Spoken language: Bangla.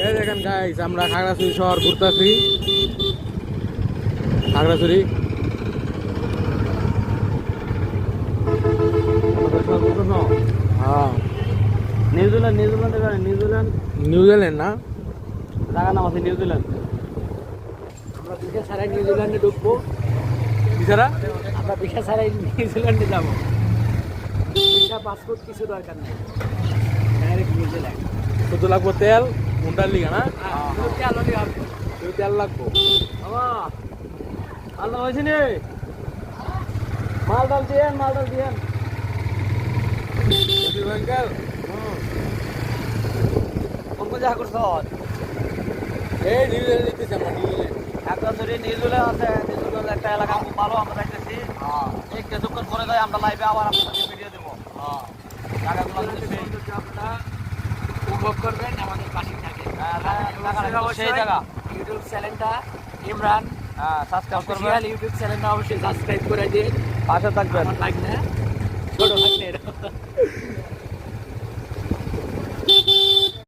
এই দেখেন গাইস, আমরা খাগড়াছড়ি শহর ঘুরতেছি। খাগড়াছড়ি হ্যাঁ, নিউজিল্যান্ড না, জায়গার নাম আছে নিউজিল্যান্ড। আমরা ভিসা ছাড়াই নিউজিল্যান্ডে ঢুকবো। এছাড়া আমরা ভিসা ছাড়াই নিউজিল্যান্ডে যাবো। ভিসা পাসপোর্ট কিছু দরকার নেই, ডাইরেক্ট নিউজিল্যান্ড। কত লাগবো? তেল মুন্ডার লিগা না, তেল হলেই হবে। তেল লাগবো। বাবা আল্লাহ হয়েছে নি, মাল ডাল দিয়েন, মাল ডাল দিয়েন। আঙ্কেল কোন জায়গা করছ? এই নিউজিল্যান্ড দিতেছি আমরা, নিউজিল্যান্ড। খাগড়াছড়ি নিউজিল্যান্ড আছে। নিউজিল্যান্ড একটা এলাকা খুব ভালো, আমরা দেখতেছি। এই কিছুক্ষণ পরে যাই আমরা লাইভে আবার আপনাদের ভিডিও দেবো। জায়গাগুলো আপনারা উপভোগ করবেন, আমাদের পাশে থাকে। সেই জায়গা ইউটিউব চ্যানেলটা ইমরান সাবস্ক্রাইব করবেন। ইউটিউব চ্যানেলটা অবশ্যই সাবস্ক্রাইব করে দিন, পাশে থাকবেন। লাইক না ছোট থাকলে